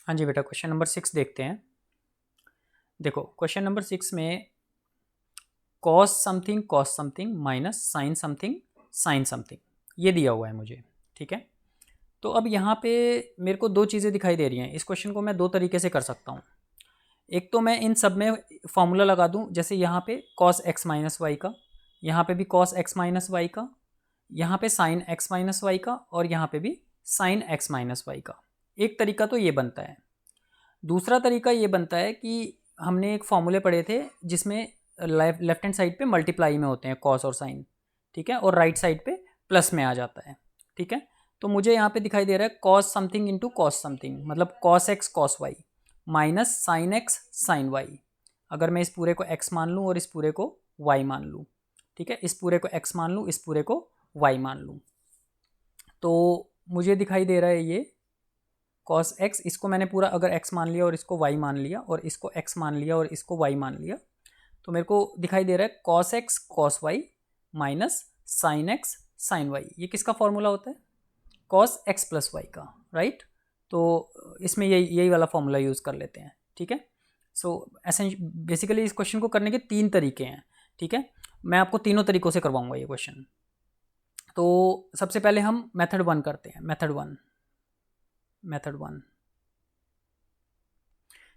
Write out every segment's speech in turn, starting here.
हाँ जी बेटा, question number 6 देखते हैं। देखो क्वेश्चन नंबर 6 में cos something minus sine something ये दिया हुआ है मुझे। ठीक है, तो अब यहाँ पे मेरे को दो चीज़ें दिखाई दे रही हैं। इस क्वेश्चन को मैं दो तरीके से कर सकता हूँ। एक तो मैं इन सब में फॉर्मूला लगा दूँ, जैसे यहाँ पे कॉस एक्स माइनस वाई का, यहाँ पे भी कॉस एक्स माइनस वाई का, यहाँ पे साइन एक्स माइनस वाई का, और यहाँ पे भी साइन एक्स माइनस वाई का। एक तरीका तो ये बनता है। दूसरा तरीका ये बनता है कि हमने एक फॉर्मूले पढ़े थे जिसमें लेफ्ट हैंड साइड पे मल्टीप्लाई में होते हैं कॉस और साइन, ठीक है, और राइट साइड पे प्लस में आ जाता है। ठीक है, तो मुझे यहाँ पे दिखाई दे रहा है cos something into cos something, मतलब cos x cos y minus sine x sine y. अगर मैं इस पूरे को x मान लूँ और इस पूरे को y मान लूँ, ठीक है, इस पूरे को x मान लूँ, इस पूरे को y मान लूँ, तो मुझे दिखाई दे रहा है ये cos x, इसको मैंने पूरा अगर x मान लिया और इसको y मान लिया और इसको x मान लिया और इसको y मान लिया, तो मेरे को दिखाई दे रहा है cos x cos y minus sine x sine y। ये किसका फॉर्मूला होता है? cos x प्लस वाई का, राइट। तो इसमें यही वाला फॉर्मूला यूज़ कर लेते हैं। ठीक है, सो बेसिकली इस क्वेश्चन को करने के तीन तरीके हैं। ठीक है, मैं आपको तीनों तरीक़ों से करवाऊंगा ये क्वेश्चन। तो सबसे पहले हम मेथड वन करते हैं। मेथड वन,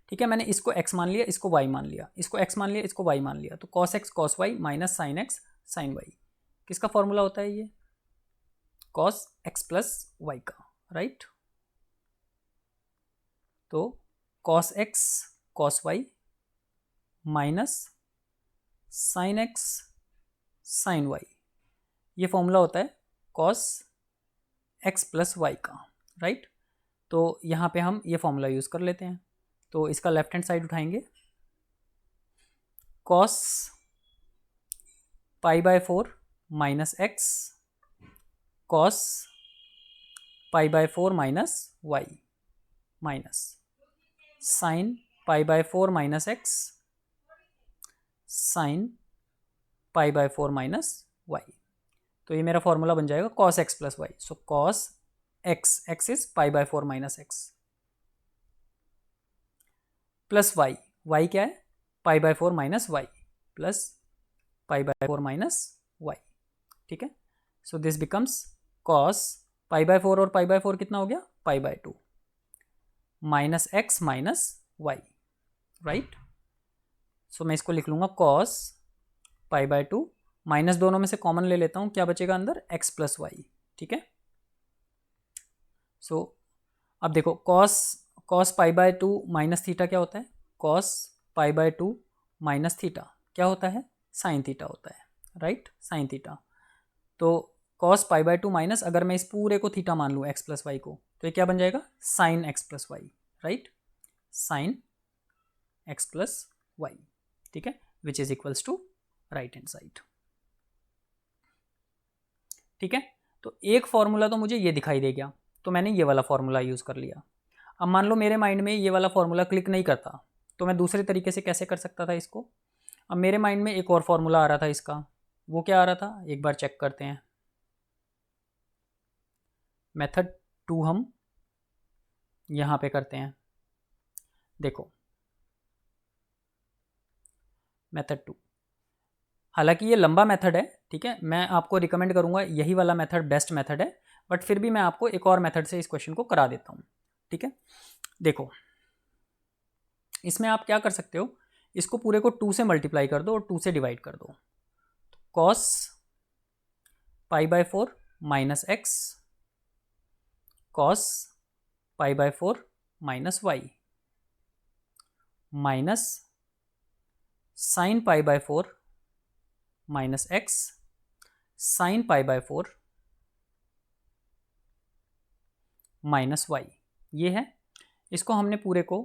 ठीक है, मैंने इसको x मान लिया, इसको y मान लिया, इसको x मान लिया, इसको y मान लिया, तो cos x cos y minus sine x sine y। किसका फॉर्मूला होता है ये? cos x प्लस y का, राइट। तो cos x cos y minus sine x sine y, ये फॉर्मूला होता है cos x प्लस y का, राइट। तो यहाँ पे हम ये फॉर्मूला यूज़ कर लेते हैं। तो इसका लेफ्ट हैंड साइड उठाएंगे, cos pi by 4 minus x cos pi by 4 minus y minus sine pi by 4 minus x sine pi by 4 minus y. तो ये मेरा फॉर्मूला बन जाएगा cos x plus y. So cos x is pi by 4 minus x plus y, y क्या है? Pi by 4 minus y plus pi by 4 minus y. ठीक है, so this becomes cos pi by 4 और pi by 4 कितना हो गया? Pi by 2 minus x minus y, right. So मैं इसको लिख लूँगा cos पाई बाय 2, माइनस दोनों में से कॉमन ले लेता हूँ, क्या बचेगा अंदर? x plus y. ठीक है, सो अब देखो cos pi by 2 minus theta क्या होता है? cos pi by 2 minus theta क्या होता है? साइन थीटा होता है, राइट, साइन थीटा। तो cos पाई बाय 2 माइनस, अगर मैं इस पूरे को थीटा मान लूँ x प्लस वाई को, तो ये क्या बन जाएगा? Sine x plus y, right, sine x plus y. ठीक है, which is equals to right hand side. ठीक है, तो एक फॉर्मूला तो मुझे ये दिखाई दे गया, तो मैंने ये वाला फॉर्मूला यूज़ कर लिया। अब मान लो मेरे माइंड में ये वाला फॉर्मूला क्लिक नहीं करता, तो मैं दूसरे तरीके से कैसे कर सकता था इसको? अब मेरे माइंड में एक और फॉर्मूला आ रहा था इसका, वो क्या आ रहा था? एक बार चेक करते हैं। मेथड 2 हम यहाँ पे करते हैं। देखो मेथड 2, हालांकि ये लंबा मेथड है, ठीक है, मैं आपको रिकमेंड करूँगा यही वाला मेथड बेस्ट मेथड है, बट फिर भी मैं आपको एक और मेथड से इस क्वेश्चन को करा देता हूँ। ठीक है, देखो इसमें आप क्या कर सकते हो, इसको पूरे को 2 से मल्टीप्लाई कर दो और 2 से डिवाइड कर दो। cos pi by 4 minus x cos pi by 4 minus y minus sine pi by 4 minus x sine pi by 4 minus y. ये है, इसको हमने पूरे को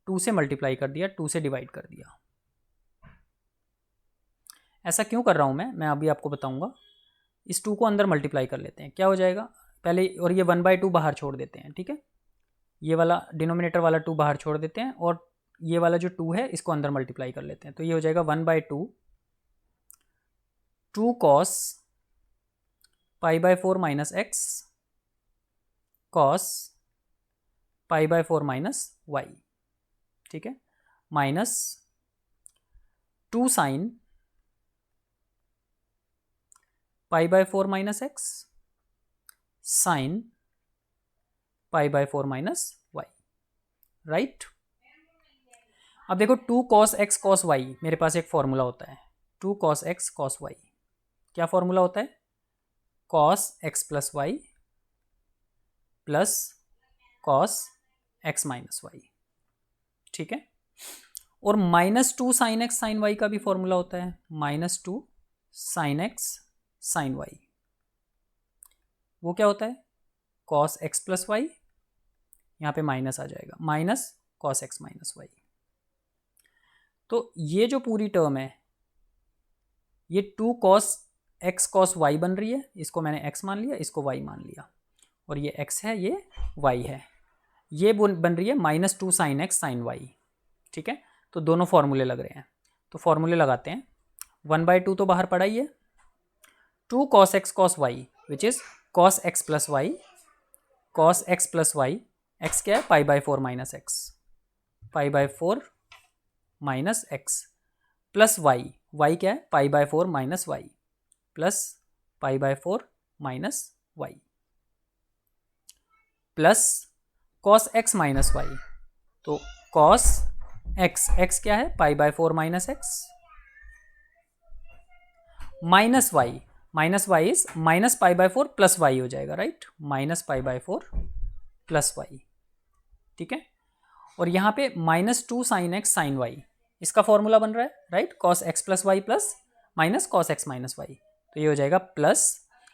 2 से मल्टीप्लाई कर दिया, 2 से डिवाइड कर दिया। ऐसा क्यों कर रहा हूँ मैं अभी आपको बताऊंगा। इस 2 को अंदर मल्टीप्लाई कर लेते हैं, क्या हो जाएगा पहले, और ये 1/2 बाहर छोड़ देते हैं। ठीक है, ये वाला डिनोमिनेटर वाला 2 बाहर छोड़ देते हैं और ये वाला जो 2 है इसको अंदर मल्टीप्लाई कर लेते हैं, तो ये हो जाएगा 1/2 2 cos pi by 4 minus x cos pi by 4 minus y, ठीक है, minus 2 sine pi by 4 minus x sine pi by 4 minus y, right. अब देखो 2 cos x cos y, मेरे पास एक फॉर्मूला होता है 2 cos x cos y। क्या formula होता है? cos x plus y plus cos x minus y, ठीक है। और minus 2 sine x sine y का भी फॉर्मूला होता है minus 2 sine x sine y. वो क्या होता है? cos x प्लस वाई, यहाँ पे माइनस आ जाएगा, minus cos x minus y. तो ये जो पूरी टर्म है ये 2 cos x cos y बन रही है, इसको मैंने x मान लिया, इसको y मान लिया, और ये x है ये y है, ये बन रही है minus 2 sine x sine y, ठीक है। तो दोनों फॉर्मूले लग रहे हैं, तो फॉर्मूले लगाते हैं। 1/2 तो बाहर पड़ा ही है, 2 cos x cos y which is cos x plus y, cos x plus y, x क्या है? Pi by 4 minus x, pi by 4 minus x plus y, y क्या है? Pi by 4 minus y plus pi by 4 minus y plus cos x minus y, तो cos x, x क्या है? Pi by 4 minus x minus y is minus pi by 4 plus y हो जाएगा, right, minus pi by 4 plus y, ठीक है। और यहाँ पे minus 2 sine x sine y, इसका फॉर्मूला बन रहा है, right, cos x plus y plus minus cos x minus y, तो ये हो जाएगा प्लस।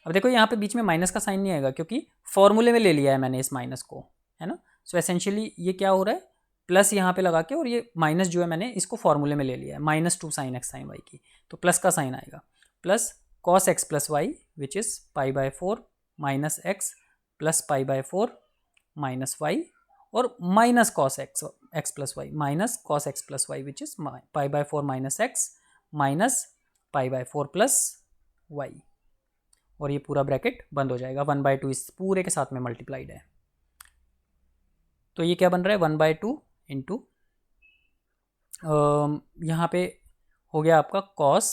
अब देखो यहाँ पे बीच में माइनस का साइन नहीं आएगा क्योंकि फॉर्मूले में ले लिया है मैंने इस माइनस को, है ना। सो एसेंशियली ये क्या हो रहा है? प्लस यहाँ पे लगा के, और ये माइनस जो है मैंने इसको फॉर्मूले में ले लिया है minus 2 sine x sine y की, तो प्लस का साइन आएगा, plus cos x plus y which is pi by 4 minus x plus pi by 4 minus y, और minus cos x plus y minus cos x plus y which is pi by 4 minus x minus pi by 4 plus y, और ये पूरा bracket बंद हो जाएगा। 1/2 इस पूरे के साथ में मल्टीप्लाइड है, तो ये क्या बन रहा है? 1/2 इंटू यहाँ पे हो गया आपका cos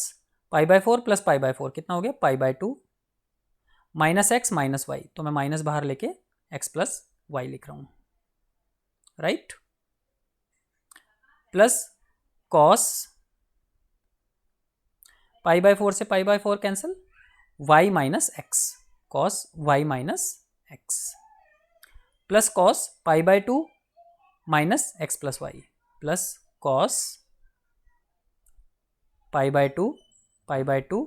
pi by 4 plus pi by 4 कितना हो गया? Pi by 2 minus x minus y, तो मैं माइनस बाहर लेके x प्लस वाई लिख रहा हूँ, right, plus cos pi by 4 से pi by 4 cancel, y minus x, cos y minus x plus cos pi by 2 minus x plus y plus cos pi by 2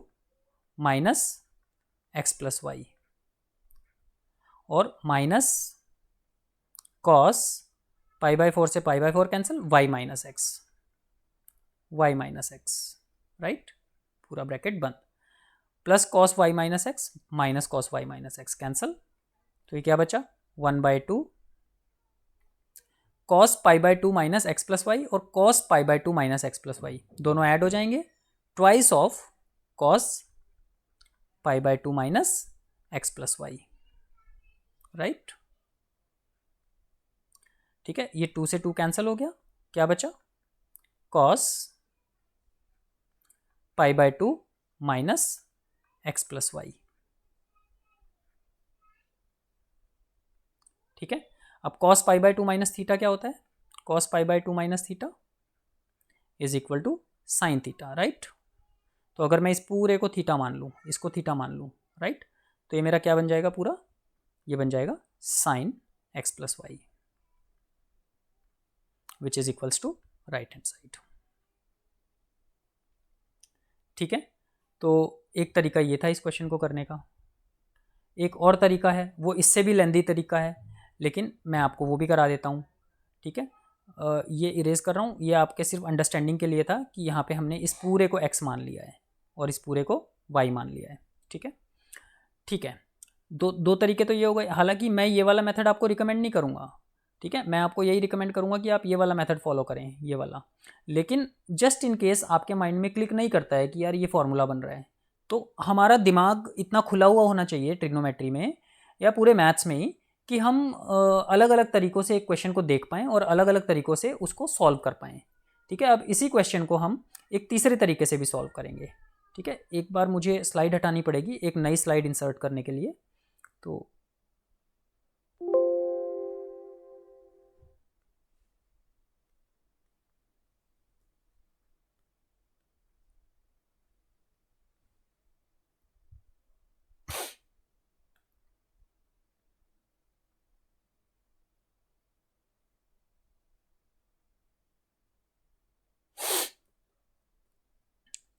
minus x plus y, और minus cos pi by 4 से pi by 4 cancel, y minus x, right, पूरा bracket बंद, plus cos y minus x minus cos y minus x cancel, तो ये क्या बचा? 1/2 cos pi by 2 minus x plus y और cos pi by 2 minus x plus y दोनों add हो जाएंगे, twice of cos pi by 2 minus x plus y, right, ठीक है। ये 2 से 2 कैंसिल हो गया, क्या बचा? cos pi by 2 minus x plus y, ठीक है। अब cos pi by 2 minus theta क्या होता है? cos pi by 2 minus theta is equal to sine theta, right. तो अगर मैं इस पूरे को थीटा मान लूँ, इसको थीटा मान लूँ, राइट, तो ये मेरा क्या बन जाएगा पूरा? ये बन जाएगा sine x plus y which is equals to right hand side, ठीक है। तो एक तरीका ये था इस क्वेश्चन को करने का। एक और तरीका है, वो इससे भी लेंदी तरीका है, लेकिन मैं आपको वो भी करा देता हूँ, ठीक है। ये इरेज कर रहा हूँ, ये आपके सिर्फ अंडरस्टैंडिंग के लिए था कि यहाँ पे हमने इस पूरे को x मान लिया है और इस पूरे को y मान लिया है, ठीक है, ठीक है। दो तरीके तो ये हो गए। हालांकि मैं ये वाला मेथड आपको रिकमेंड नहीं करूँगा, ठीक है, मैं आपको यही रिकमेंड करूँगा कि आप ये वाला मेथड फॉलो करें, ये वाला। लेकिन जस्ट इन केस आपके माइंड में क्लिक नहीं करता है कि यार ये फॉर्मूला बन रहा है, तो हमारा दिमाग इतना खुला हुआ होना चाहिए ट्रिग्नोमेट्री में या पूरे मैथ्स में ही कि हम अलग अलग तरीक़ों से एक क्वेश्चन को देख पाएँ और अलग अलग तरीक़ों से उसको सॉल्व कर पाएँ। ठीक है, अब इसी क्वेश्चन को हम एक तीसरे तरीके से भी सॉल्व करेंगे। ठीक है, एक बार मुझे स्लाइड हटानी पड़ेगी एक नई स्लाइड इंसर्ट करने के लिए। तो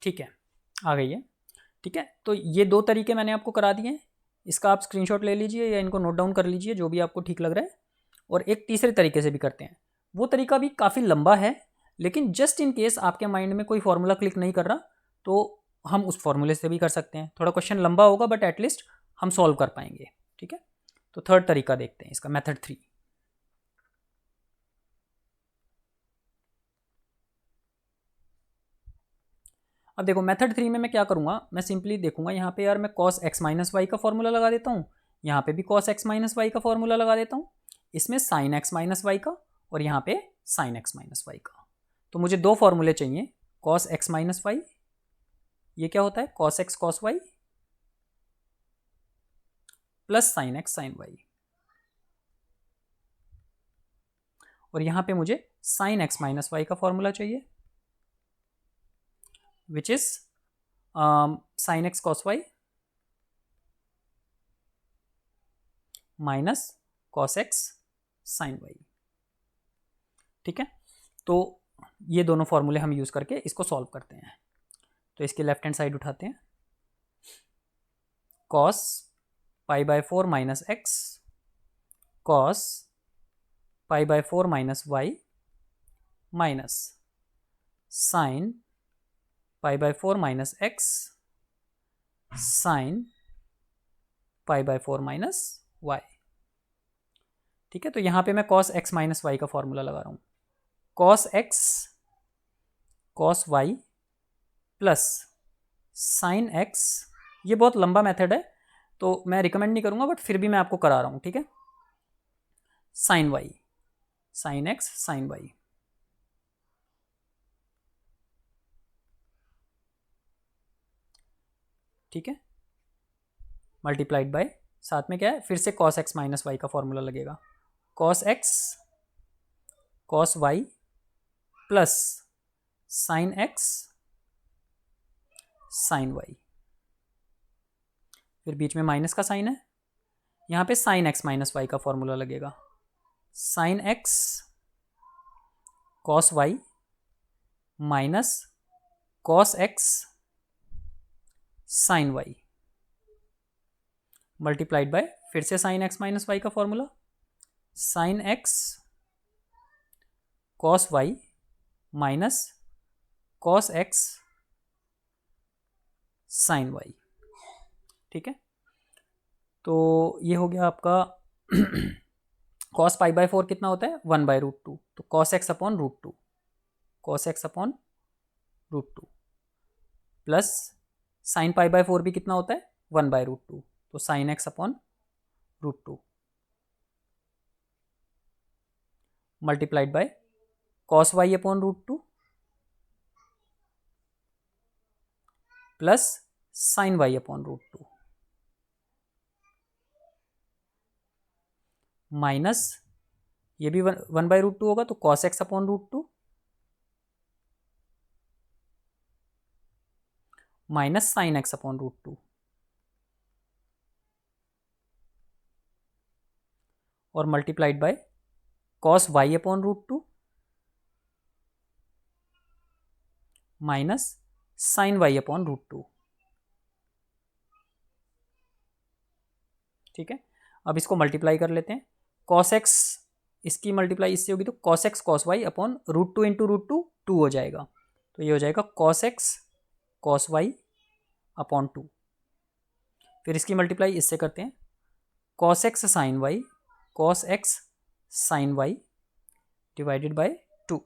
ठीक है, आ गई है। ठीक है, तो ये दो तरीके मैंने आपको करा दिए हैं, इसका आप स्क्रीनशॉट ले लीजिए या इनको नोट डाउन कर लीजिए, जो भी आपको ठीक लग रहा है। और एक तीसरे तरीके से भी करते हैं, वो तरीका भी काफ़ी लंबा है, लेकिन जस्ट इन केस आपके माइंड में कोई फॉर्मूला क्लिक नहीं कर रहा तो हम उस फॉर्मूले से भी कर सकते हैं। थोड़ा क्वेश्चन लंबा होगा बट एटलीस्ट हम सॉल्व कर पाएंगे। ठीक है, तो थर्ड तरीका देखते हैं इसका, मेथड 3। अब देखो मेथड 3 में मैं क्या करूँगा, मैं सिंपली देखूंगा यहाँ पे यार मैं cos x माइनस वाई का फॉर्मूला लगा देता हूँ, यहाँ पे भी cos x माइनस वाई का फॉर्मूला लगा देता हूँ, इसमें sin x माइनस वाई का और यहाँ पे sin x माइनस वाई का। तो मुझे दो फॉर्मूले चाहिए, cos x माइनस वाई, ये क्या होता है cos x cos y plus sin x sin y, और यहाँ पे मुझे sin x माइनस वाई का फॉर्मूला चाहिए which is sin x cos y minus cos x sin y। ठीक है, तो ये दोनों फॉर्मूले हम यूज़ करके इसको सॉल्व करते हैं। तो इसकी लेफ्ट हैंड साइड उठाते हैं, cos pi by 4 minus x cos pi by 4 minus y minus sine pi by 4 minus x sine pi by 4 minus y. ठीक है, तो यहाँ पे मैं cos x माइनस वाई का फॉर्मूला लगा रहा हूँ, cos x cos y plus sine x, ये बहुत लंबा मेथड है तो मैं रिकमेंड नहीं करूँगा बट फिर भी मैं आपको करा रहा हूँ। ठीक है, sine y sine x sine y। ठीक है, मल्टीप्लाइड बाय, साथ में क्या है फिर से cos x माइनस वाई का फॉर्मूला लगेगा, cos x cos y plus sine x sine y, फिर बीच में माइनस का साइन है, यहाँ पे साइन x माइनस वाई का फॉर्मूला लगेगा, sine x cos y minus cos x sine y multiplied by फिर से साइन x माइनस वाई का formula, sine x cos y minus cos x sine y। ठीक है, तो ये हो गया आपका cos पाई बाय 4 कितना होता है 1 बाय रूट 2, तो cos x upon root 2, cos x upon root 2 plus sine pi by 4 भी कितना होता है 1 बाय रूट 2, तो sine x upon root 2 multiplied by cos y upon root 2 plus sine y upon root 2 minus ये भी 1 bye root 2 होगा तो cos x upon root 2 minus sine x upon root 2 और multiplied by cos y upon root 2 minus sine y upon root 2। ठीक है, अब इसको multiply कर लेते हैं, cos x इसकी मल्टीप्लाई इससे होगी तो cos x cos y upon root 2 root रूट 2 2 हो जाएगा, तो ये हो जाएगा cos x cos y अपॉन 2। फिर इसकी मल्टीप्लाई इससे करते हैं, cos x sine y cos x sine y divided by 2,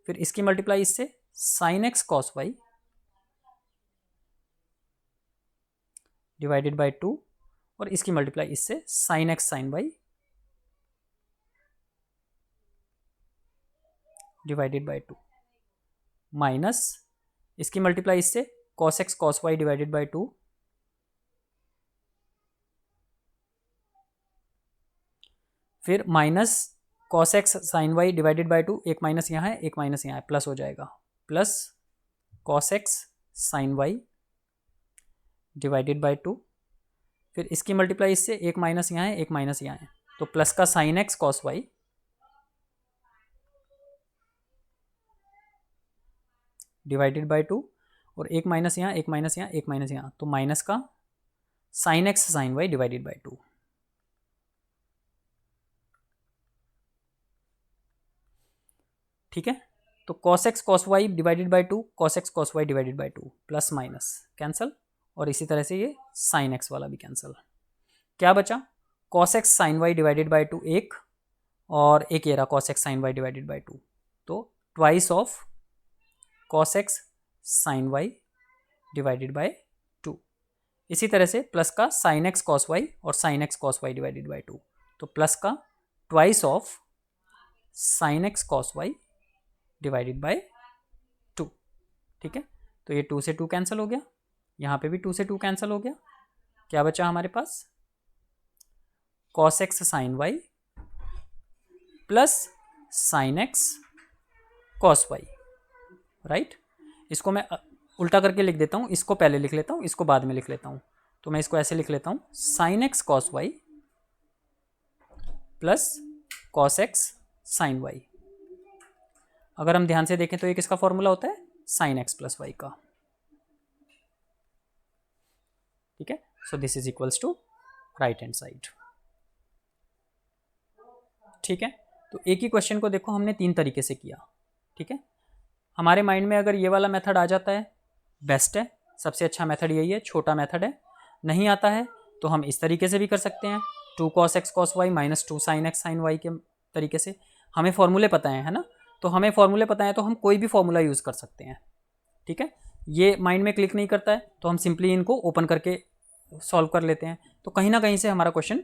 फिर इसकी मल्टीप्लाई इससे sine x cos y divided by 2 और इसकी मल्टीप्लाई इससे sine x sine y divided by 2 minus इसकी मल्टीप्लाई इससे cos x cos y divided by 2 फिर minus cos x sin y divided by 2 एक माइनस यहाँ है एक माइनस यहाँ है प्लस हो जाएगा plus cos x sin y divided by 2 फिर इसकी मल्टीप्लाई इससे एक माइनस यहाँ है एक माइनस यहाँ है तो प्लस का sin x cos y divided by 2 और एक माइनस यहाँ एक माइनस यहाँ एक माइनस यहाँ तो माइनस का sin x sin y divided by 2। ठीक है, तो cos x cos y divided by 2 cos x cos y divided by 2 plus minus cancel और इसी तरह से ये sin x वाला भी कैंसल। क्या बचा cos x sin y divided by 2 एक और एक ये रहा cos x sin y divided by 2 तो twice of cos x sin y divided by 2। इसी तरह से प्लस का sin x cos y और sin x cos y divided by 2 तो प्लस का twice of sin x cos y divided by 2। ठीक है, तो ये 2 से 2 कैंसिल हो गया, यहाँ पे भी 2 से 2 कैंसिल हो गया। क्या बचा हमारे पास cos x sin y plus sin x cos y, right. इसको मैं उल्टा करके लिख देता हूँ, इसको पहले लिख लेता हूँ इसको बाद में लिख लेता हूँ। तो मैं इसको ऐसे लिख लेता हूँ sin x cos y plus cos x sin y। अगर हम ध्यान से देखें तो ये किसका फॉर्मूला होता है sin x प्लस y का। ठीक है, so this is equals to right hand side. ठीक है, तो एक ही क्वेश्चन को देखो हमने 3 तरीके से किया। ठीक है, हमारे माइंड में अगर ये वाला मेथड आ जाता है बेस्ट है, सबसे अच्छा मेथड यही है, छोटा मेथड है। नहीं आता है तो हम इस तरीके से भी कर सकते हैं 2 cos x cos y minus 2 sin x sin y के तरीके से। हमें फॉर्मूले पता है ना, तो हमें फॉर्मूले पता है तो हम कोई भी फॉर्मूला यूज़ कर सकते हैं। ठीक है, ये माइंड में क्लिक नहीं करता है तो हम सिंपली इनको ओपन करके सॉल्व कर लेते हैं, तो कहीं ना कहीं से हमारा क्वेश्चन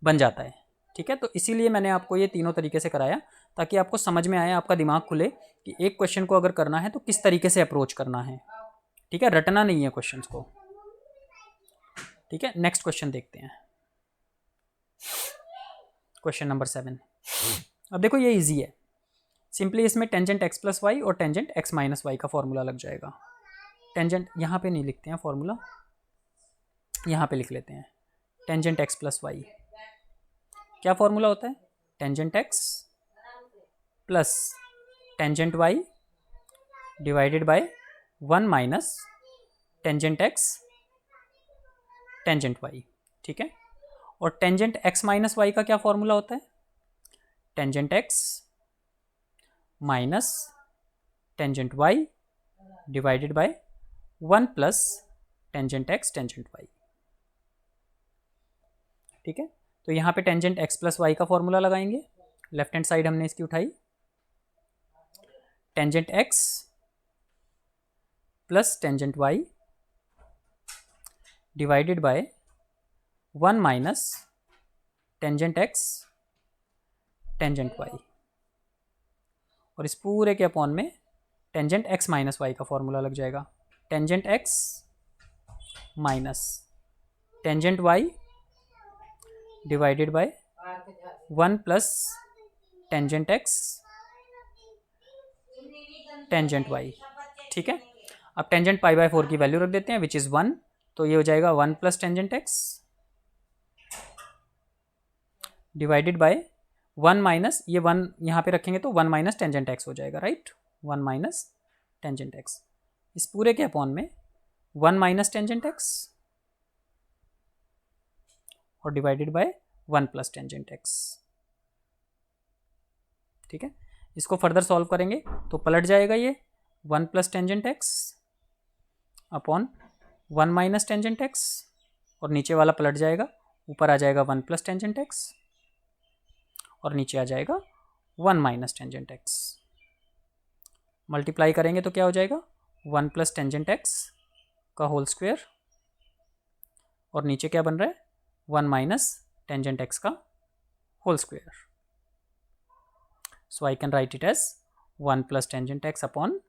बन जाता है। ठीक है, तो इसीलिए मैंने आपको ये तीनों तरीके से कराया ताकि आपको समझ में आए, आपका दिमाग खुले कि एक क्वेश्चन को अगर करना है तो किस तरीके से अप्रोच करना है। ठीक है, रटना नहीं है क्वेश्चंस को। ठीक है, नेक्स्ट क्वेश्चन देखते हैं, क्वेश्चन नंबर 7। अब देखो ये इजी है, सिंपली इसमें टेंजेंट x प्लस वाई और टेंजेंट x माइनस वाई का फॉर्मूला लग जाएगा। टेंजेंट यहाँ पे नहीं लिखते हैं फॉर्मूला, यहाँ पे लिख लेते हैं टेंजेंट x प्लस वाई। क्या फॉर्मूला होता है tangent x plus tangent y divided bye 1 minus tangent x tangent y। ठीक है, और टेंजेंट x माइनस वाई का क्या फॉर्मूला होता है tangent x minus tangent y divided bye 1 plus tangent x tangent y। ठीक है, तो यहाँ पे टेंजेंट x प्लस वाई का फॉर्मूला लगाएंगे, लेफ्ट हैंड साइड हमने इसकी उठाई, tangent x plus tangent y divided bye 1 minus tangent x tangent y, और इस पूरे के अपॉन में टेंजेंट x माइनस वाई का फॉर्मूला लग जाएगा, tangent x minus tangent y divided bye 1 plus tangent x tangent y। ठीक है, अब टेंजेंट पाई बाय 4 की वैल्यू रख देते हैं विच इज़ 1, तो ये हो जाएगा 1 plus tangent x divided by 1 minus ये 1 यहाँ पे रखेंगे तो 1 माइनस टेंजेंट x हो जाएगा, राइट। 1 माइनस टेंजेंट x, इस पूरे के अपॉन में 1 माइनस टेंजेंट x और divided by 1 plus tangent x। ठीक है, इसको फर्दर सॉल्व करेंगे तो पलट जाएगा ये 1 plus tangent x upon 1 minus tangent x, और नीचे वाला पलट जाएगा, ऊपर आ जाएगा 1 प्लस टेंजेंट x और नीचे आ जाएगा 1 माइनस टेंजेंट x। मल्टीप्लाई करेंगे तो क्या हो जाएगा 1 प्लस टेंजेंट x का होल स्क्वायर, और नीचे क्या बन रहा है 1 माइनस टेंजेंट x का whole square. So I can write it as 1 plus tangent x upon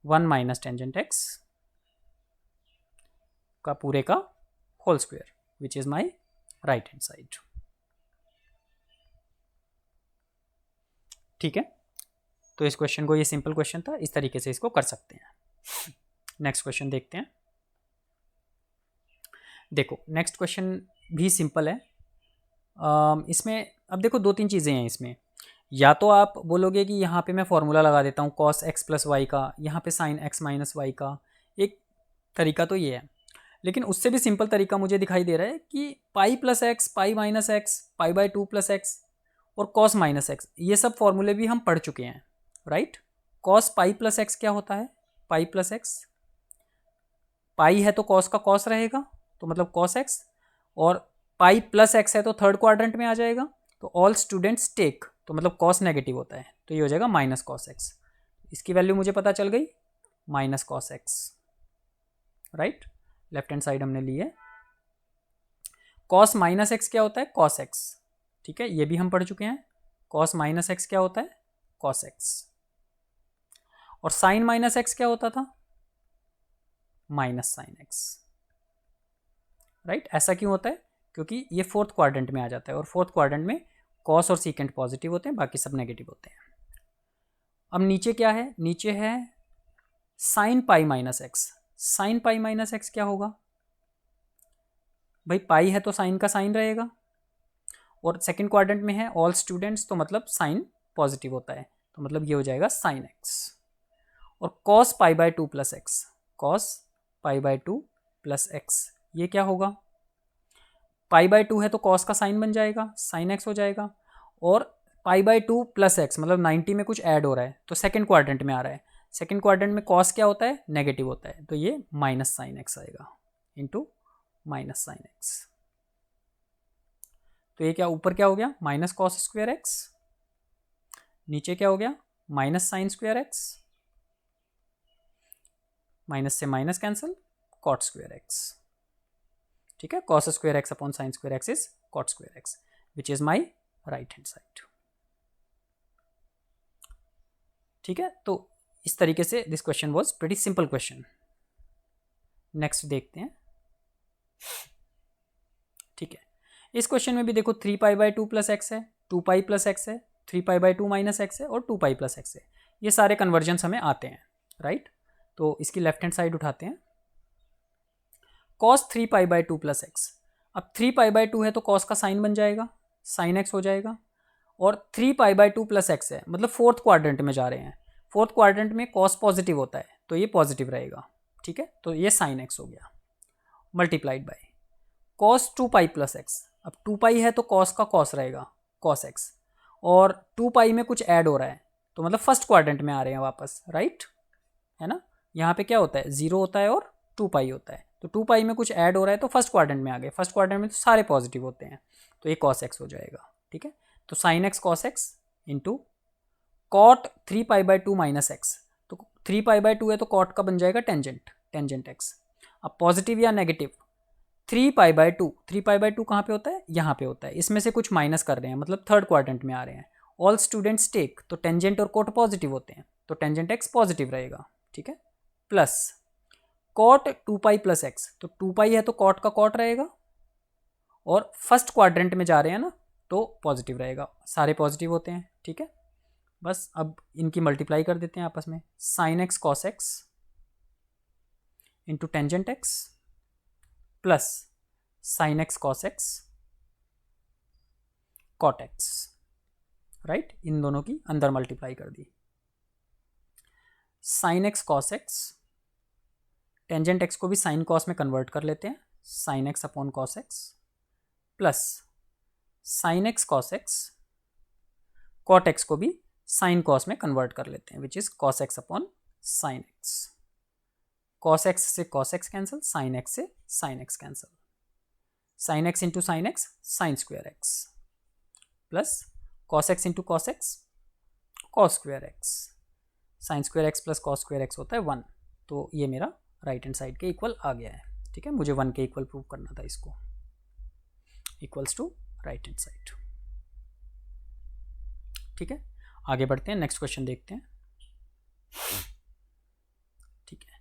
1 minus tangent x का पूरे का whole square which is my right hand side. ठीक है, तो इस क्वेश्चन को, ये सिंपल क्वेश्चन था, इस तरीके से इसको कर सकते हैं। नेक्स्ट क्वेश्चन देखते हैं। देखो नेक्स्ट क्वेश्चन भी सिंपल है। इसमें अब देखो दो तीन चीज़ें हैं इसमें। या तो आप बोलोगे कि यहाँ पे मैं फॉर्मूला लगा देता हूँ cos x प्लस वाई का, यहाँ पे sin x माइनस वाई का, एक तरीका तो ये है। लेकिन उससे भी सिंपल तरीका मुझे दिखाई दे रहा है कि पाई plus x, pi minus x, pi by 2 plus x और cos माइनस एक्स, ये सब फॉर्मूले भी हम पढ़ चुके हैं, राइट। cos पाई प्लस एक्स क्या होता है? पाई प्लस एक्स, पाई है तो cos का cos रहेगा, तो मतलब cos x, और पाई प्लस एक्स है तो थर्ड क्वाड्रेंट में आ जाएगा, तो ऑल स्टूडेंट्स टेक, तो मतलब cos नेगेटिव होता है, तो ये हो जाएगा माइनस cos x। इसकी वैल्यू मुझे पता चल गई, minus cos x, right. Left hand side हमने ली है। cos माइनस एक्स क्या होता है? cos x, ठीक है, ये भी हम पढ़ चुके हैं। cos माइनस एक्स क्या होता है? cos x। और sin माइनस एक्स क्या होता था? Minus sin x, right. ऐसा क्यों होता है? क्योंकि ये फोर्थ क्वाड्रेंट में आ जाता है, और फोर्थ क्वाड्रेंट में cos और सीकेंट पॉजिटिव होते हैं, बाकी सब नेगेटिव होते हैं। अब नीचे क्या है? नीचे है sin pi minus x. sin pi minus x क्या होगा भाई? पाई है तो साइन का साइन रहेगा, और सेकंड क्वाड्रेंट में है ऑल स्टूडेंट्स, तो मतलब साइन पॉजिटिव होता है, तो मतलब ये हो जाएगा sin x। और cos pi by 2 plus x, cos pi by 2 plus x, ये क्या होगा? पाई बाई 2 है तो cos का साइन बन जाएगा, sin x हो जाएगा। और पाई बाई 2 प्लस एक्स मतलब 90 में कुछ ऐड हो रहा है, तो सेकंड क्वाड्रेंट में आ रहा है। सेकंड क्वाड्रेंट में cos क्या होता है? नेगेटिव होता है, तो ये माइनस साइन एक्स आएगा, इंटू माइनस साइन एक्स। तो ये क्या ऊपर क्या हो गया? माइनस कॉस स्क्वायर एक्स, नीचे क्या हो गया? Minus sine square x, minus से minus cancel, cot square x. ठीक है, cos square x upon sine square x is cot square x, which is my right hand side. ठीक है, तो इस तरीके से this question was pretty simple question. Next देखते हैं। ठीक है, इस क्वेश्चन में भी देखो 3 पाई बाई 2 प्लस एक्स है, 2 पाई प्लस एक्स है, 3 पाई बाई 2 माइनस एक्स है, और 2 पाई प्लस एक्स है। ये सारे कन्वर्जन्स हमें आते हैं, राइट। तो इसकी लेफ्ट हैंड साइड उठाते हैं। cos 3 pi by 2 plus x, अब 3 पाई बाई 2 है तो cos का साइन बन जाएगा, साइन एक्स हो जाएगा। और 3 पाई बाई 2 प्लस एक्स है, मतलब फोर्थ क्वाड्रेंट में जा रहे हैं, फोर्थ क्वाड्रेंट में cos पॉजिटिव होता है, तो ये पॉजिटिव रहेगा। ठीक है, तो ये साइन एक्स हो गया, multiplied by cos 2 pi plus x. अब 2 पाई है तो cos का cos रहेगा, cos x, और 2 पाई में कुछ ऐड हो रहा है, तो मतलब फर्स्ट क्वाड्रेंट में आ रहे हैं वापस, राइट, है ना। यहाँ पे क्या होता है? 0 होता है और 2 पाई होता है, तो 2 पाई में कुछ ऐड हो रहा है तो फर्स्ट क्वाड्रेंट में आ गए। फर्स्ट क्वाड्रेंट में तो सारे पॉजिटिव होते हैं, तो ये cos x हो जाएगा। ठीक है, तो sine x cos x into cot 3 pi by 2 minus x, तो 3 पाई बाई 2 है तो कॉट का बन जाएगा टेंजेंट, टेंजेंट एक्स। अब पॉजिटिव या negative? 3 pi by 2, 3 pi by 2 कहाँ पे होता है? यहाँ पे होता है। इसमें से कुछ माइनस कर रहे हैं, मतलब थर्ड क्वाड्रेंट में आ रहे हैं। ऑल स्टूडेंट्स टेक, तो टेंजेंट और कोट पॉजिटिव होते हैं, तो टेंजेंट एक्स पॉजिटिव रहेगा। ठीक है, plus cot 2 pi plus x, तो 2 पाई है तो कॉट का कॉट रहेगा, और फर्स्ट क्वाड्रेंट में जा रहे हैं ना, तो पॉजिटिव रहेगा, सारे पॉजिटिव होते हैं। ठीक है, बस अब इनकी मल्टीप्लाई कर देते हैं आपस में। Sine x cos x into tangent x plus sine x cos x cot x, right. इन दोनों की अंदर मल्टीप्लाई कर दी। Sine x cos x, tangent x को भी साइन कॉस में कन्वर्ट कर लेते हैं, sine x upon cos x, plus sine x cos x, cot x को भी साइन कॉस में कन्वर्ट कर लेते हैं, which is cos x upon sine x. Cos x से cos x cancel, sine x से sine x cancel, sine x into sine x sine square x, plus cos x into cos x cos square x, sine square x plus cos square x होता है 1, तो ये मेरा right hand side के equal आ गया है। ठीक है, मुझे 1 के इक्वल प्रूव करना था इसको, equals to right hand side. ठीक है, आगे बढ़ते हैं, नेक्स्ट क्वेश्चन देखते हैं। ठीक है,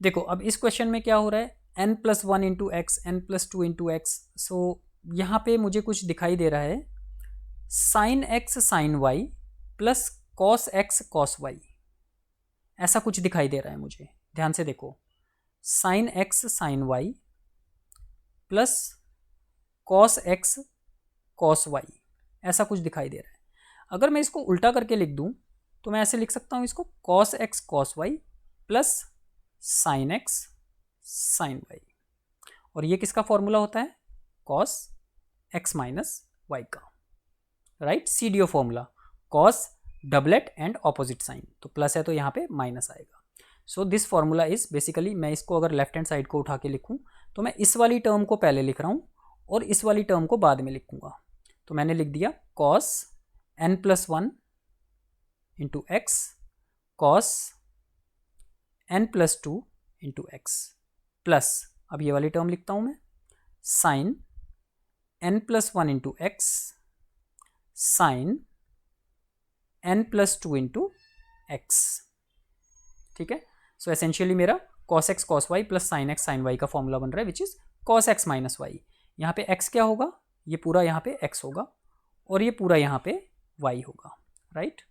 देखो अब इस क्वेश्चन में क्या हो रहा है, n+1 into x, n+2 into x. So यहाँ पे मुझे कुछ दिखाई दे रहा है, sine x sine y plus cos x cos y, ऐसा कुछ दिखाई दे रहा है मुझे। ध्यान से देखो, sine x sine y plus cos x cos y, ऐसा कुछ दिखाई दे रहा है। अगर मैं इसको उल्टा करके लिख दूं तो मैं ऐसे लिख सकता हूं इसको, cos x cos y plus sine x sine y. और ये किसका फॉर्मूला होता है, कॉस एक्स माइनस वाई का, right, CDO formula, cos doublet and opposite sign, तो प्लस है तो यहाँ पे माइनस आएगा। So this formula is basically, मैं इसको अगर लेफ्ट हैंड साइड को उठा के लिखूं तो मैं इस वाली टर्म को पहले लिख रहा हूँ और इस वाली टर्म को बाद में लिखूंगा। तो मैंने लिख दिया cos n+1 into x cos n+2 into x plus, अब ये वाली टर्म लिखता हूँ मैं, sine n+1 into x sine n+2 into x. ठीक है, सो एसेंशियली मेरा cos x cos y plus sine x sine y का फॉर्मूला बन रहा है, which is cos x minus y. यहाँ पे x क्या होगा, ये पूरा यहाँ पे x होगा और ये पूरा यहाँ पे y होगा, राइट।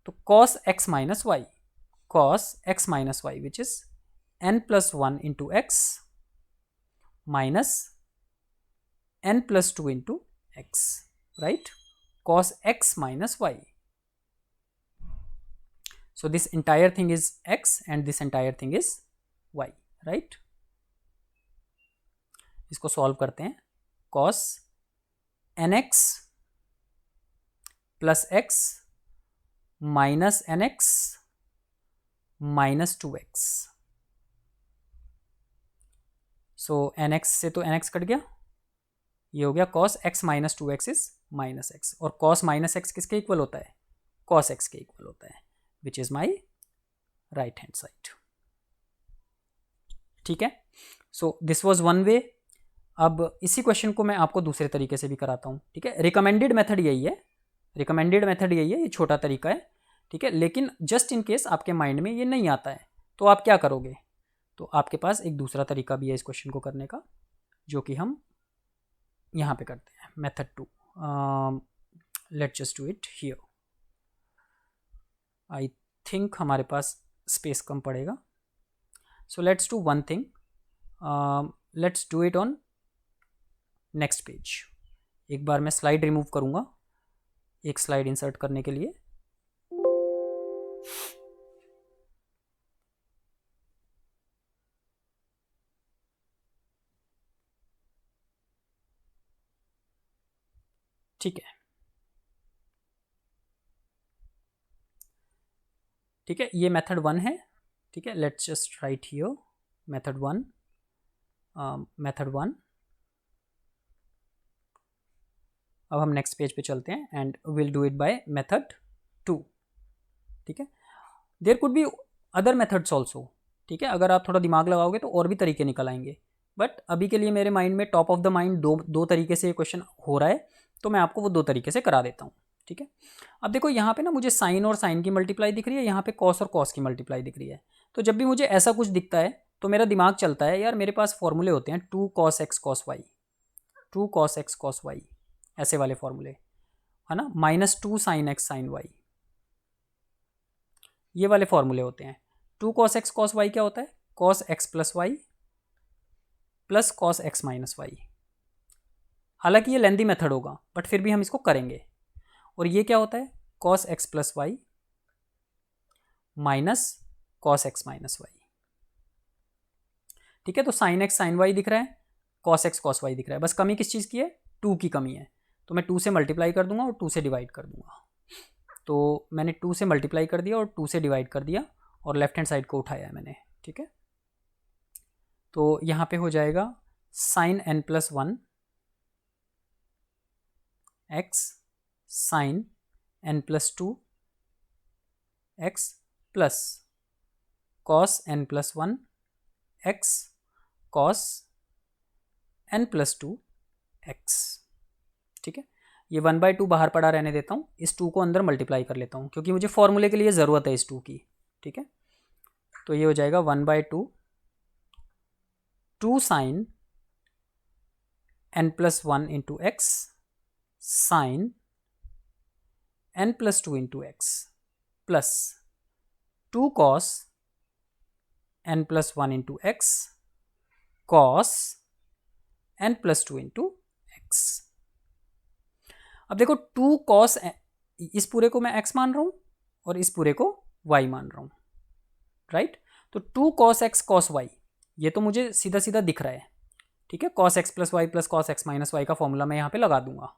तो cos x minus y, cos x minus y which is n+1 into x minus n+2 into x, right, cos x minus y. So this entire thing is x and this entire thing is y, right? इसको solve करते हैं, cos nx plus x minus nx minus 2x। सो nx से तो nx cut गया, ये हो गया cos x minus 2x is minus x, और cos माइनस x किसके इक्वल होता है, cos x के इक्वल होता है, which is my right hand side. ठीक है, so this was one way. अब इसी क्वेश्चन को मैं आपको दूसरे तरीके से भी कराता हूँ। ठीक है, रिकमेंडेड मेथड यही है, रिकमेंडेड मेथड यही है, ये छोटा तरीका है। ठीक है, लेकिन जस्ट इन केस आपके माइंड में ये नहीं आता है तो आप क्या करोगे, तो आपके पास एक दूसरा तरीका भी है इस क्वेश्चन को करने का, जो कि हम यहाँ पे करते हैं, method 2। Let's just do it here. I think हमारे पास स्पेस कम पड़ेगा, so let's do one thing, let's do it on next page. एक बार मैं स्लाइड रिमूव करूँगा, एक स्लाइड इंसर्ट करने के लिए। ठीक है, ठीक है, ये मेथड 1 है। ठीक है, let's just write here method 1, method 1। अब हम नेक्स्ट पेज पे चलते हैं and will do it by method 2। ठीक है, there could be other methods also. ठीक है, अगर आप थोड़ा दिमाग लगाओगे तो और भी तरीके निकल आएंगे, बट अभी के लिए मेरे माइंड में टॉप ऑफ द माइंड दो तरीके से ये क्वेश्चन हो रहा है, तो मैं आपको वो दो तरीके से करा देता हूँ। ठीक है, अब देखो यहाँ पे ना मुझे साइन और साइन की मल्टीप्लाई दिख रही है, यहाँ पे कॉस और कॉस की मल्टीप्लाई दिख रही है। तो जब भी मुझे ऐसा कुछ दिखता है तो मेरा दिमाग चलता है, यार मेरे पास फॉर्मूले होते हैं 2 cos x cos y, 2 cos x cos y, ऐसे वाले फॉर्मूले है ना, -2 sin x sin y, ये वाले फॉर्मूले होते हैं। 2 cos x cos y क्या होता है, cos x plus y plus cos x minus y. हालांकि ये लेंदी मेथड होगा बट फिर भी हम इसको करेंगे। और ये क्या होता है, cos x plus y minus cos x minus y. ठीक है, तो sin x sin y दिख रहा है, cos x cos y दिख रहा है, बस कमी किस चीज़ की है, 2 की कमी है। तो मैं 2 से मल्टीप्लाई कर दूंगा और 2 से डिवाइड कर दूंगा। तो मैंने 2 से मल्टीप्लाई कर दिया और 2 से डिवाइड कर दिया और लेफ्ट हैंड साइड को उठाया है मैंने। ठीक है, तो यहाँ पे हो जाएगा sin n+1 x sin n+2 x plus cos n+1 x cos n+2 x। ठीक है, ये 1/2 बाहर पड़ा रहने देता हूँ, इस 2 को अंदर मल्टीप्लाई कर लेता हूँ क्योंकि मुझे फॉर्मूले के लिए ज़रूरत है इस 2 की, ठीक है। तो ये हो जाएगा 1/2 2 sine n+1 into x sine n+2 into x plus 2 cos n+1 into x cos n+2 into x. अब देखो 2 कॉस, इस पूरे को मैं x मान रहा हूँ और इस पूरे को y मान रहा हूँ, राइट। तो 2 कॉस x कॉस y ये तो मुझे सीधा सीधा दिख रहा है, ठीक है। Cos x plus y plus cos x minus y का फॉर्मूला मैं यहाँ पे लगा दूंगा,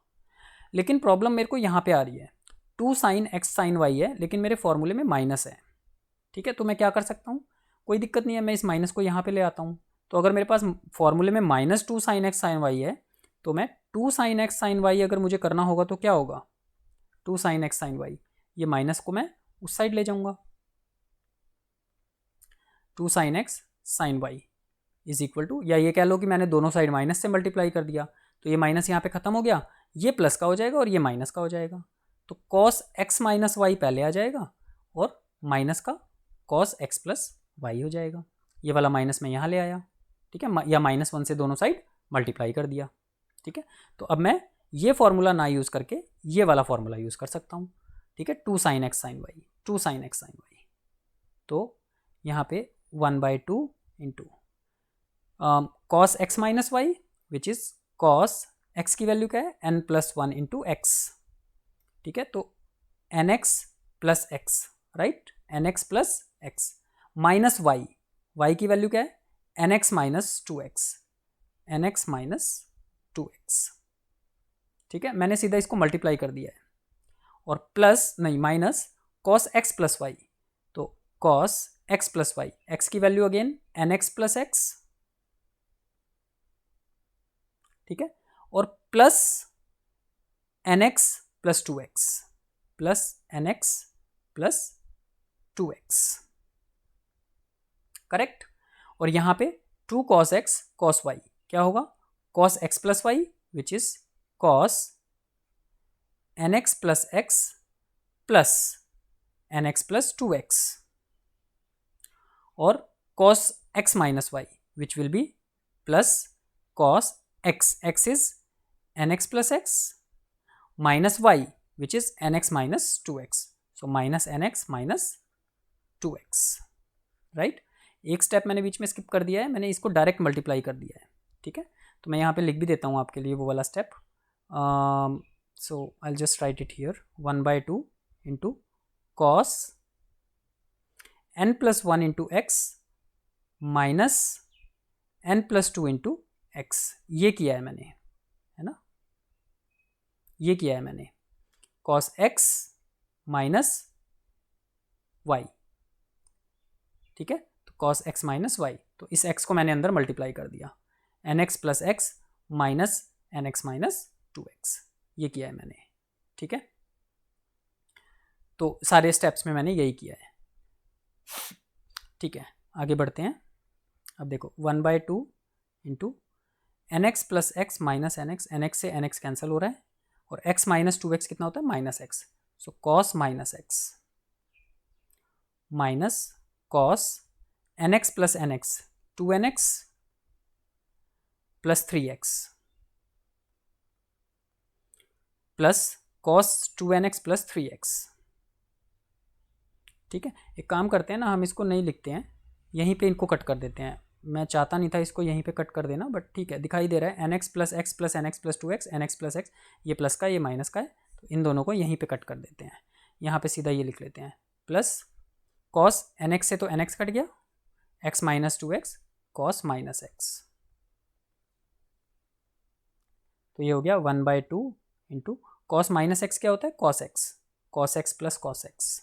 लेकिन प्रॉब्लम मेरे को यहाँ पे आ रही है 2 साइन x साइन y है लेकिन मेरे फॉर्मूले में माइनस है, ठीक है। तो मैं क्या कर सकता हूँ, कोई दिक्कत नहीं है, मैं इस माइनस को यहाँ पे ले आता हूँ। तो अगर मेरे पास फॉर्मूले में -2 साइन x साइन y है तो मैं 2 साइन x साइन y अगर मुझे करना होगा तो क्या होगा, 2 साइन x साइन y, ये माइनस को मैं उस साइड ले जाऊंगा, 2 sine x sine y is equal to, या ये कह लो कि मैंने दोनों साइड माइनस से मल्टीप्लाई कर दिया तो ये माइनस यहाँ पे खत्म हो गया, ये प्लस का हो जाएगा और ये माइनस का हो जाएगा। तो कॉस x माइनस वाई पहले आ जाएगा और माइनस का कॉस x प्लस वाई हो जाएगा। ये वाला माइनस मैं यहाँ ले आया, ठीक है, या -1 से दोनों साइड मल्टीप्लाई कर दिया, ठीक है। तो अब मैं ये फॉर्मूला ना यूज़ करके ये वाला फॉर्मूला यूज़ कर सकता हूँ, ठीक है, 2 sine x sine y, 2 sine x sine y. तो यहाँ पे 1/2 into cos x minus y which is cos x की वैल्यू क्या है n+1 इंटू एक्स, ठीक है। तो nx plus x, right, nx plus x minus y, y की वैल्यू क्या है nx minus 2x, nx minus 2x, ठीक है। मैंने सीधा इसको मल्टीप्लाई कर दिया है और प्लस नहीं minus cos x plus y, तो cos x plus y, x की value again nx plus x, ठीक है, और plus nx plus 2x, plus nx plus 2x, correct. और यहाँ पे 2 cos x cos y क्या होगा, cos x plus y which is cos nx plus x plus nx plus 2x, और cos x minus y which will be plus cos x, x is nx plus x minus y which is nx minus 2x, so minus nx minus 2x, right. एक step मैंने बीच में skip कर दिया है, मैंने इसको direct multiply कर दिया है, ठीक है। तो मैं यहाँ पे लिख भी देता हूँ आपके लिए वो वाला step, so I will just right it here 1/2 into cos n+1 into x minus n+2 into x, ये किया है मैंने, है ना, ये किया है मैंने cos x माइनस वाई, ठीक है। तो cos x माइनस वाई, तो इस x को मैंने अंदर मल्टीप्लाई कर दिया, nx plus x minus nx minus 2x, ये किया है मैंने, ठीक है। तो सारे स्टेप्स में मैंने यही किया है, ठीक है। आगे बढ़ते हैं। अब देखो 1/2 into nx plus x minus nx, nx से nx कैंसिल हो रहा है और x माइनस 2x कितना होता है -x, सो cos minus x minus cos nx plus nx 2nx plus 3x plus cos 2nx plus 3x, ठीक है। एक काम करते हैं ना, हम इसको नहीं लिखते हैं, यहीं पे इनको कट कर देते हैं, मैं चाहता नहीं था इसको यहीं पे कट कर देना, बट ठीक है, दिखाई दे रहा है nx plus x plus nx plus 2x, nx plus x, ये प्लस का ये माइनस का है, तो इन दोनों को यहीं पे कट कर देते हैं। यहाँ पे सीधा ये लिख लेते हैं प्लस cos nx से तो nx कट गया, x minus 2x cos minus x, तो ये हो गया 1/2 इंटू cos माइनस एक्स क्या होता है cos x plus cos x,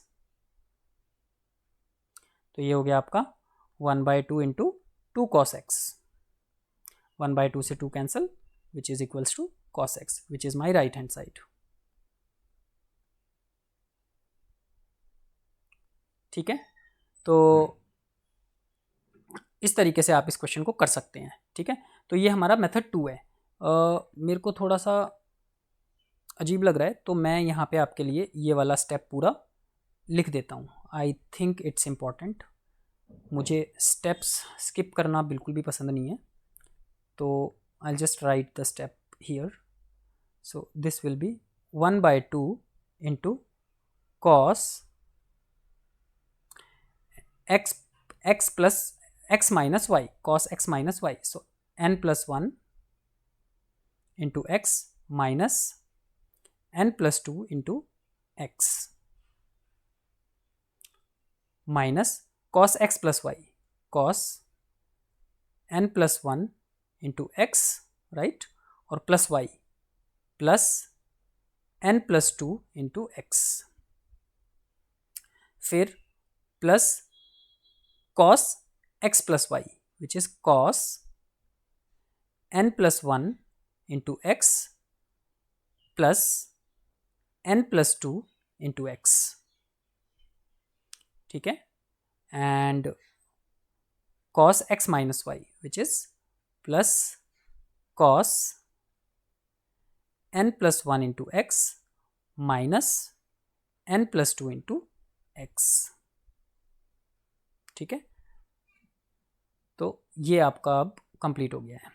तो ये हो गया आपका 1/2 इंटू 2 cos x, 1/2 से 2 cancel which is equals to cos x which is my right hand side, ठीक है। तो इस तरीके से आप इस क्वेश्चन को कर सकते हैं, ठीक है। तो ये हमारा मेथड 2 है। मेरे को थोड़ा सा अजीब लग रहा है तो मैं यहाँ पे आपके लिए ये वाला स्टेप पूरा लिख देता हूँ। आई थिंक इट्स इम्पॉर्टेंट, मुझे स्टेप्स स्किप करना बिल्कुल भी पसंद नहीं है, तो I just right the step here. So this will be 1/2 into cos x plus x minus y, cos x minus y, so n plus 1 into x minus n plus 2 into x minus cos x plus y, cos n plus 1 into x, right, और plus y plus n plus 2 into x, फिर plus cos x plus y, which is cos n plus 1 into x plus n plus 2 into x, ठीक है, and cos x minus y, which is plus cos n plus 1 into x minus n plus 2 into x, ठीक है। तो ये आपका अब complete हो गया है,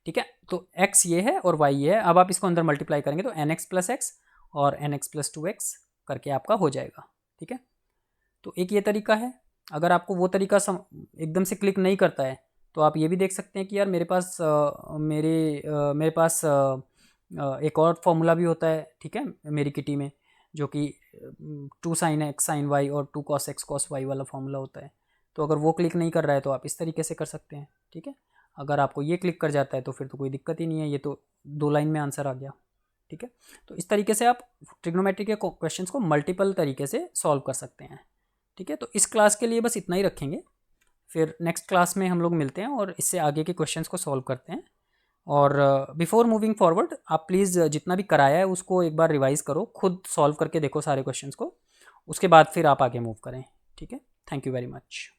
ठीक है। तो x ये है और y ये है, अब आप इसको अंदर मल्टीप्लाई करेंगे तो nx प्लस एक्स और nx प्लस 2x करके आपका हो जाएगा, ठीक है। तो एक ये तरीका है। अगर आपको वो तरीका एकदम से क्लिक नहीं करता है तो आप ये भी देख सकते हैं कि यार मेरे पास एक और फॉर्मूला भी होता है, ठीक है, मेरी किटी में, जो कि 2 sin x sin y और 2 cos x cos y वाला फॉर्मूला होता है। तो अगर वो क्लिक नहीं कर रहा है तो आप इस तरीके से कर सकते हैं, ठीक है। अगर आपको ये क्लिक कर जाता है तो फिर तो कोई दिक्कत ही नहीं है, ये तो 2 लाइन में आंसर आ गया, ठीक है। तो इस तरीके से आप ट्रिग्नोमेट्री के क्वेश्चंस को मल्टीपल तरीके से सॉल्व कर सकते हैं, ठीक है। तो इस क्लास के लिए बस इतना ही रखेंगे, फिर नेक्स्ट क्लास में हम लोग मिलते हैं और इससे आगे के क्वेश्चंस को सॉल्व करते हैं। और बिफोर मूविंग फॉरवर्ड आप प्लीज़ जितना भी कराया है उसको एक बार रिवाइज़ करो, खुद सॉल्व करके देखो सारे क्वेश्चंस को, उसके बाद फिर आप आगे मूव करें, ठीक है। Thank you very much.